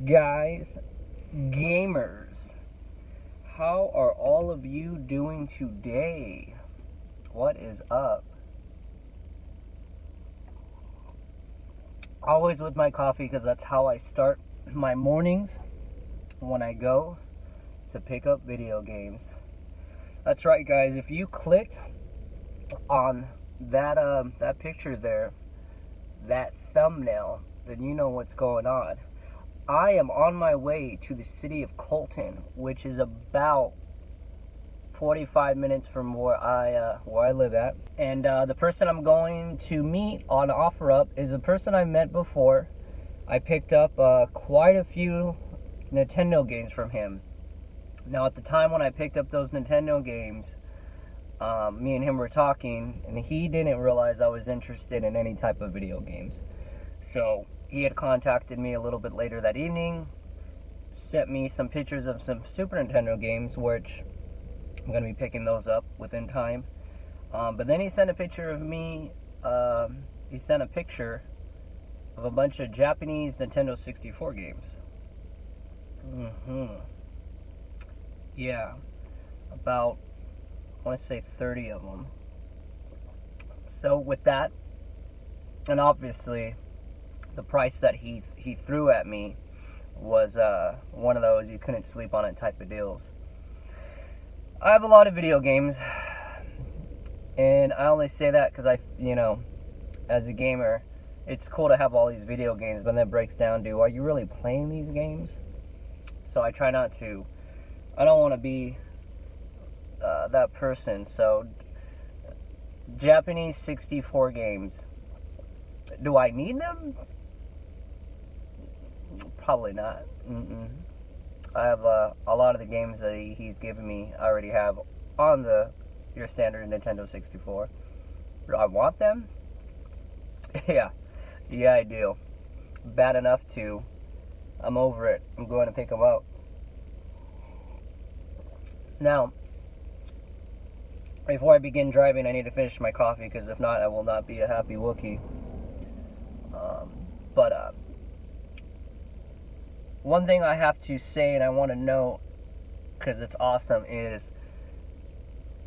Guys, gamers, how are all of you doing today? What is up? Always with my coffee, because that's how I start my mornings when I go to pick up video games. That's right, guys. If you clicked on that picture there, that thumbnail, then you know what's going on. I am on my way to the city of Colton, which is about 45 minutes from where I live at. And the person I'm going to meet on OfferUp is a person I met before. I picked up quite a few Nintendo games from him. Now, at the time when I picked up those Nintendo games, me and him were talking, and he didn't realize I was interested in any type of video games. So he had contacted me a little bit later that evening, sent me some pictures of some Super Nintendo games, which I'm going to be picking those up within time. But then he sent a picture of me, he sent a picture of a bunch of Japanese Nintendo 64 games. Yeah, about, I want to say 30 of them. So with that, and obviously the price that he threw at me was one of those you couldn't sleep on it type of deals. I have a lot of video games, and I only say that because as a gamer, it's cool to have all these video games, but then it breaks down to, are you really playing these games? So I try not to. I don't want to be that person. So Japanese 64 games, do I need them? Probably not. I have a lot of the games that he's given me, I already have on your standard Nintendo 64. Do I want them? Yeah, I do. Bad enough to. I'm over it. I'm going to pick them up. Now, before I begin driving, I need to finish my coffee, because if not, I will not be a happy Wookiee. But one thing I have to say, and I want to know, because it's awesome, is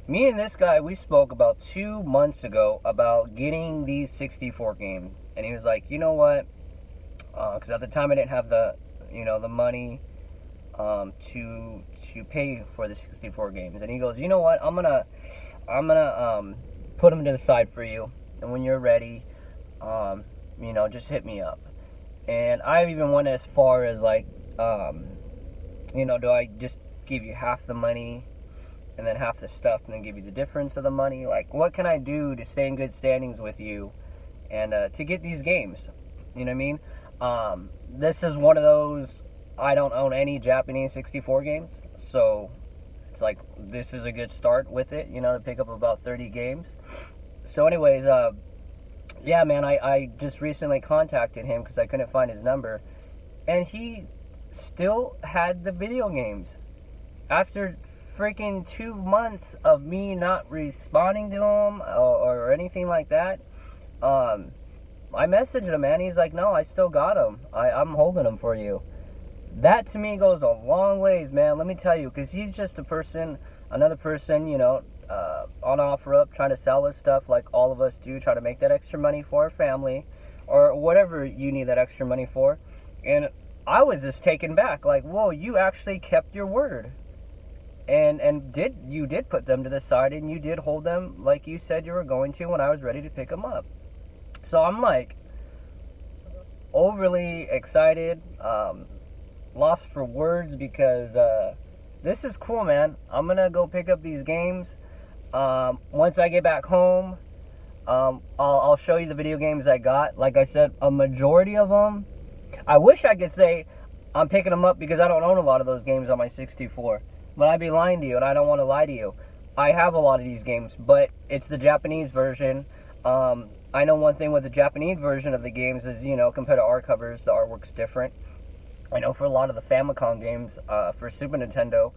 me and this guy, we spoke about 2 months ago about getting these 64 games. And he was like, you know what? Because at the time I didn't have the money to pay for the 64 games. And he goes, you know what? I'm gonna put them to the side for you. And when you're ready, just hit me up. And I even went as far as like, do I just give you half the money and then half the stuff and then give you the difference of the money? Like, what can I do to stay in good standings with you and to get these games? You know what I mean? This is one of those, I don't own any Japanese 64 games, so it's like, this is a good start with it, to pick up about 30 games. So anyways, yeah, man, I just recently contacted him because I couldn't find his number, and he still had the video games. After freaking 2 months of me not responding to him or anything like that, I messaged him, man. He's like, no, I still got them. I'm holding them for you. That to me goes a long ways, man. Let me tell you, because he's just another person, on OfferUp, trying to sell his stuff like all of us do, try to make that extra money for our family or whatever you need that extra money for. And I was just taken back, like, whoa, you actually kept your word. And you did put them to the side, and you did hold them like you said you were going to when I was ready to pick them up. So I'm like overly excited, lost for words, because this is cool, man. I'm gonna go pick up these games. Once I get back home, I'll show you the video games I got. Like I said, a majority of them, I wish I could say I'm picking them up because I don't own a lot of those games on my 64. But I'd be lying to you, and I don't want to lie to you. I have a lot of these games, but it's the Japanese version. I know one thing with the Japanese version of the games is, compared to our covers, the artwork's different. I know for a lot of the Famicom games, for Super Nintendo,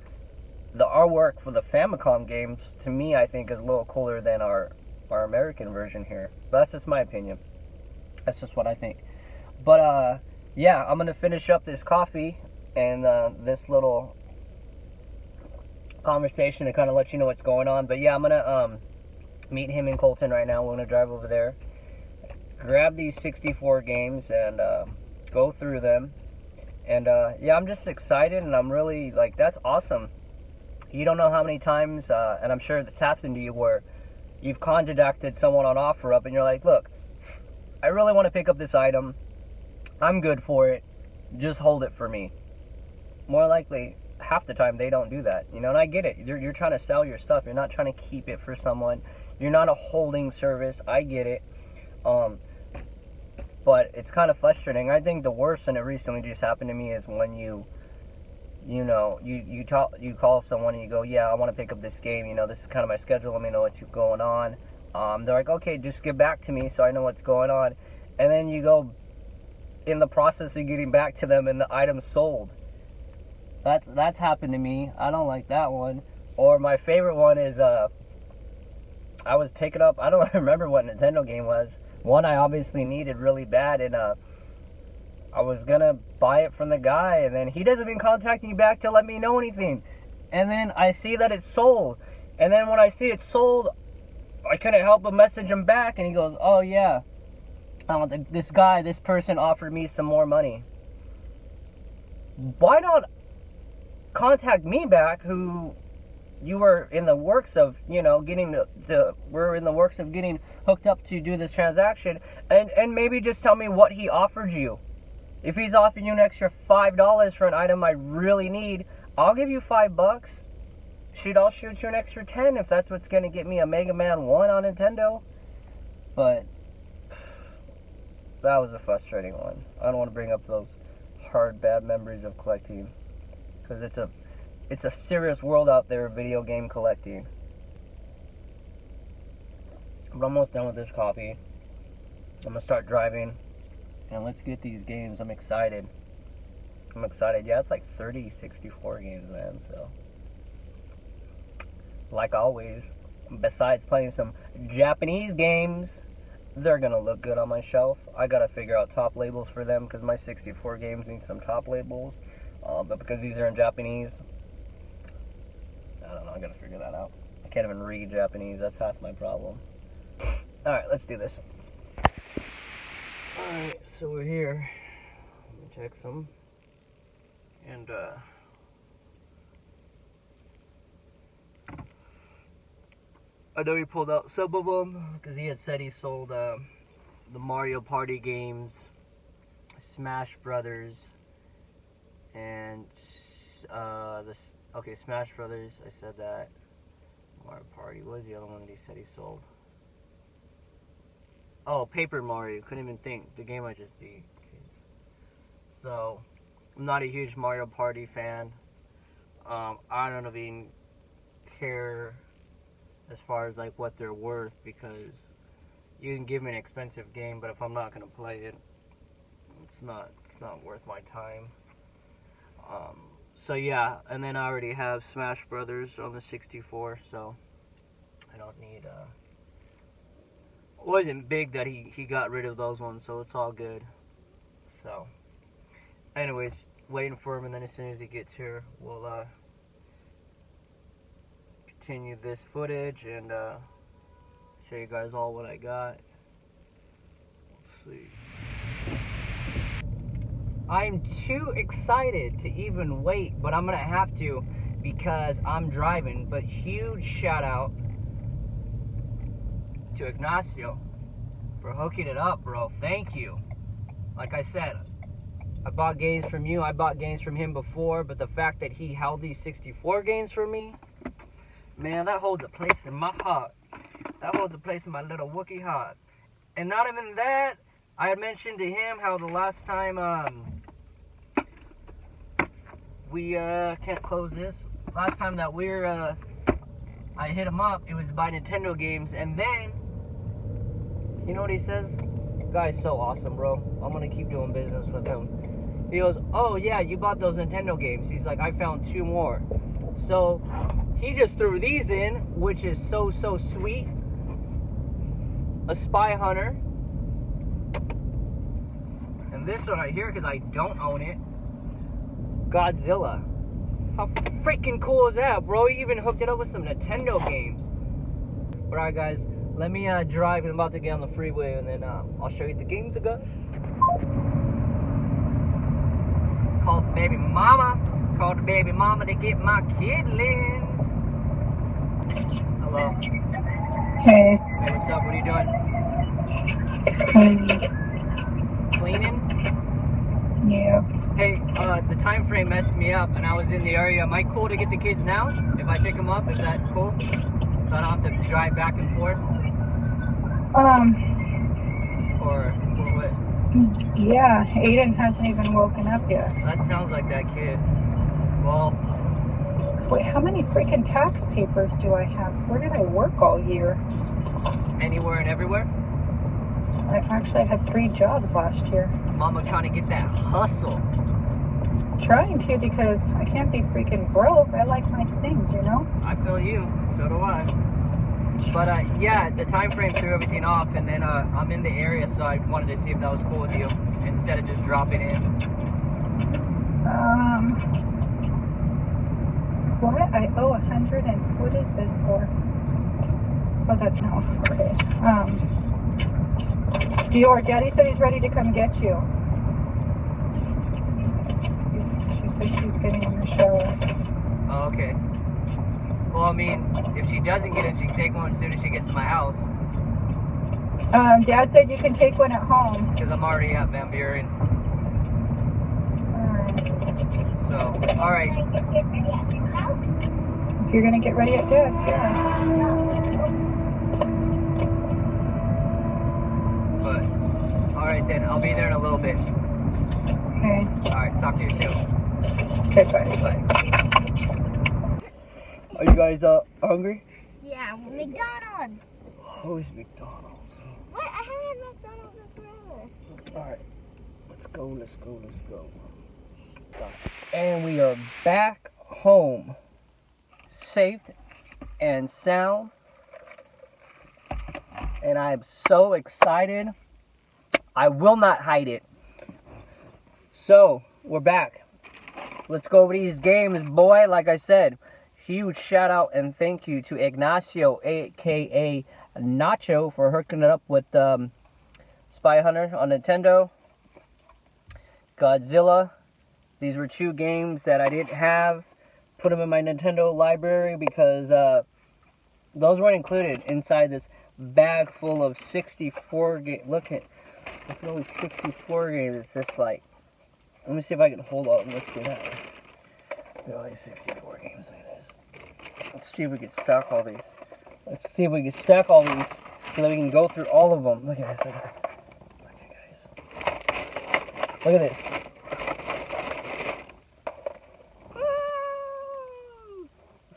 the artwork for the Famicom games, to me, I think is a little cooler than our American version here. But that's just my opinion. That's just what I think. But yeah, I'm gonna finish up this coffee and this little conversation to kind of let you know what's going on. But yeah, I'm gonna meet him in Colton right now. We're gonna drive over there, grab these 64 games, and go through them. And yeah, I'm just excited, and I'm really like, that's awesome. You don't know how many times, and I'm sure that's happened to you, where you've contacted someone on OfferUp, and you're like, look, I really want to pick up this item. I'm good for it. Just hold it for me. More likely, half the time they don't do that, you know. And I get it. You're trying to sell your stuff. You're not trying to keep it for someone. You're not a holding service. I get it. But it's kind of frustrating. I think the worst, and it recently just happened to me, is when you call someone and you go, yeah, I want to pick up this game. You know, this is kind of my schedule. Let me know what's going on. They're like, okay, just get back to me so I know what's going on. And then you go in the process of getting back to them, and the item's sold. That's happened to me. I don't like that one. Or my favorite one is I was picking up, I don't remember what Nintendo game was. One I obviously needed really bad, and I was gonna buy it from the guy, and then he doesn't even contact me back to let me know anything. And then I see that it's sold. And then when I see it's sold, I couldn't help but message him back, and he goes, oh yeah, this person offered me some more money. Why not contact me back, who you were in the works of, we're in the works of getting hooked up to do this transaction, and maybe just tell me what he offered you. If he's offering you an extra $5 for an item I really need, I'll give you $5. Shoot, I'll shoot you an extra 10 if that's what's gonna get me a Mega Man 1 on Nintendo. But that was a frustrating one. I don't want to bring up those hard, bad memories of collecting, because it's a serious world out there of video game collecting. I'm almost done with this coffee. I'm gonna start driving, and let's get these games. I'm excited. Yeah, it's like 30 64 games, man. So, like always, besides playing some Japanese games, they're gonna look good on my shelf. I gotta figure out top labels for them, because my 64 games need some top labels. But because these are in Japanese, I don't know, I gotta figure that out. I can't even read Japanese, that's half my problem. Alright, let's do this. Alright, so we're here. Let me check some. And, I know he pulled out some of them, because he had said he sold, the Mario Party games, Smash Brothers, and, Smash Brothers, I said that. Mario Party, what was the other one that he said he sold? Oh, Paper Mario, couldn't even think, the game I just beat. So, I'm not a huge Mario Party fan. I don't even care as far as like what they're worth, because you can give me an expensive game, but if I'm not gonna play it, it's not worth my time. So yeah, and then I already have Smash Brothers on the 64, so I don't need it wasn't big that he got rid of those ones, so it's all good. So anyways, waiting for him, and then as soon as he gets here, we'll continue this footage and show you guys all what I got. Let's see. I'm too excited to even wait, but I'm gonna have to, because I'm driving. But huge shout out to Ignacio for hooking it up, bro. Thank you. Like I said, I bought games from you, I bought games from him before, but the fact that he held these 64 games for me, man, that holds a place in my heart. That holds a place in my little Wookiee heart. And not even that, I had mentioned to him how the last time we can't close this. Last time that I hit him up, it was to buy Nintendo games, and then you know what he says? Guy's so awesome, bro. I'm gonna keep doing business with him. He goes, oh yeah, you bought those Nintendo games. He's like, I found 2 more. So he just threw these in, which is so sweet. A Spy Hunter, and on this one right here because I don't own it. Godzilla. How freaking cool is that, bro? He even hooked it up with some Nintendo games. Alright, guys. Let me drive. I'm about to get on the freeway, and then I'll show you the games again. Called baby mama. Called the baby mama to get my kidlings. Hello. Hey. Hey, what's up? What are you doing? Cleaning? Yeah. Hey, the time frame messed me up, and I was in the area. Am I cool to get the kids now? If I pick them up, is that cool? So I don't have to drive back and forth? Or what? Yeah, Aiden hasn't even woken up yet. That sounds like that kid. Well, Wait, how many freaking tax papers do I have? Where did I work all year? anywhere and everywhere. I've actually had 3 jobs last year. Mama trying to get that hustle. Trying to, because I can't be freaking broke. I like nice things, you know? I feel you. So do I. But yeah, the time frame threw everything off, and then I'm in the area, so I wanted to see if that was cool with you instead of just dropping in. What? I owe 100 and what is this for? Oh, that's no. Okay. Dior, Daddy said he's ready to come get you. She says she's getting in the shower. Oh, okay. Well, I mean, if she doesn't get it, she can take one as soon as she gets to my house. Dad said you can take one at home. Because I'm already at Van Buren. Alright. So, alright. If you're gonna get ready at Dad's, yeah. But, alright then, I'll be there in a little bit. Okay. Alright, talk to you soon. Okay, bye. Bye. Are you guys hungry? Yeah, McDonald's. Who's McDonald's? What? I haven't had McDonald's in forever. Alright, let's go. And we are back home. Safe and sound. And I'm so excited. I will not hide it. So, we're back. Let's go over these games, boy. Like I said, huge shout out and thank you to Ignacio, aka Nacho, for hooking it up with Spy Hunter on Nintendo. Godzilla. These were 2 games that I didn't have. Put them in my Nintendo library because those weren't included inside this bag full of 64 games. Look at only 64 games. It's just like, let me see if I can hold on. Let's do that. There are only 64 games like this. Let's see if we can stack all these. Let's see if we can stack all these so that we can go through all of them. Look at this. Look at guys. Look at this.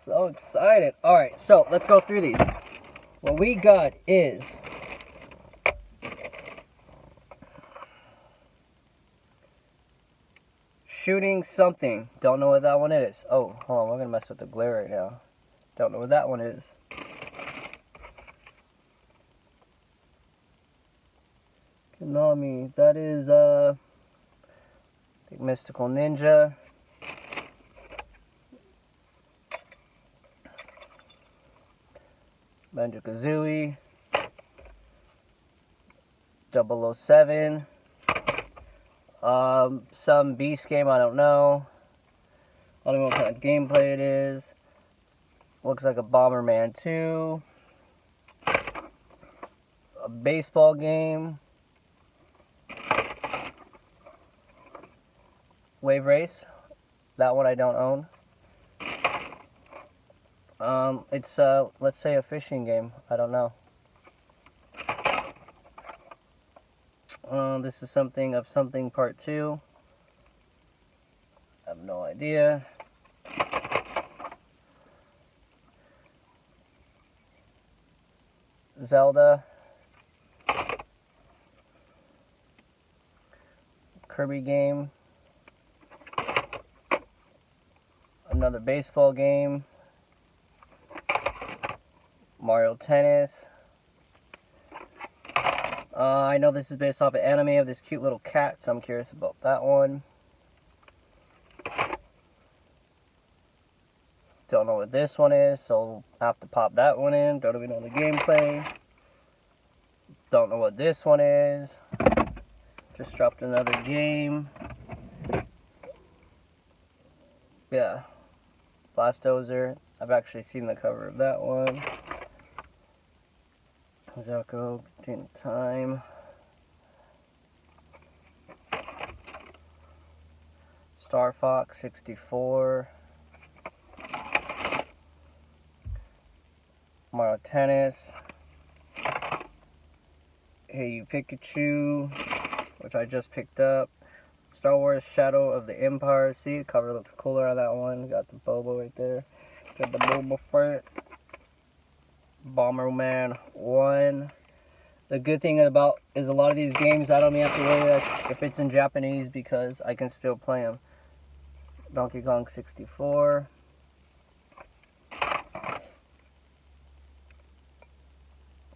So excited. Alright, so let's go through these. What we got is shooting something. Don't know what that one is. Oh, hold on. We're going to mess with the glare right now. Don't know what that one is. Konami. That is, I think Mystical Ninja. Banjo-Kazooie. 007. Some Beast game, I don't know. I don't know what kind of gameplay it is. Looks like a Bomberman 2. A baseball game. Wave Race. That one I don't own. It's, let's say a fishing game. I don't know. This is something of something part 2. I have no idea. Zelda. Kirby game. Another baseball game. Mario Tennis. I know this is based off an anime of this cute little cat, so I'm curious about that one. Don't know what this one is, so I have to pop that one in. Don't even know the gameplay. Don't know what this one is. Just dropped another game. Yeah. Blastozer. I've actually seen the cover of that one. Zoko, getting time. Star Fox 64. Mario Tennis. Hey You Pikachu, which I just picked up. Star Wars Shadow of the Empire. See, the cover looks cooler on that one. Got the Bobo right there. Got the Boba Fett. Bomberman 1. The good thing about is a lot of these games I don't even have to worry if it's in Japanese because I can still play them. Donkey Kong 64. Is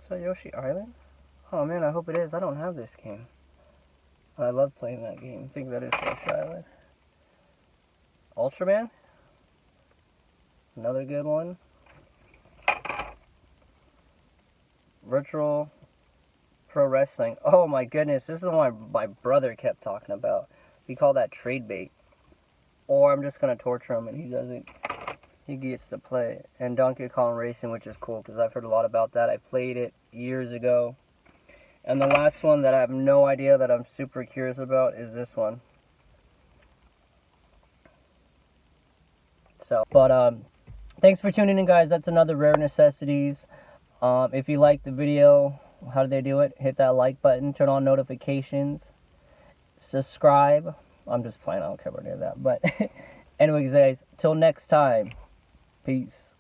that Yoshi Island? Oh man, I hope it is. I don't have this game. I love playing that game. I think that is Yoshi Island. Ultraman? Another good one. Virtual Pro Wrestling. Oh my goodness, this is the one my brother kept talking about. He called that trade bait. Or I'm just gonna torture him and he gets to play it. And Donkey Kong Racing, which is cool because I've heard a lot about that. I played it years ago. And the last one that I have no idea that I'm super curious about is this one. So, but thanks for tuning in, guys. That's another Rare Necessities. If you like the video, how do they do it? Hit that like button, turn on notifications, subscribe. I'm just playing, I don't care about any of that. But anyways, guys, till next time, peace.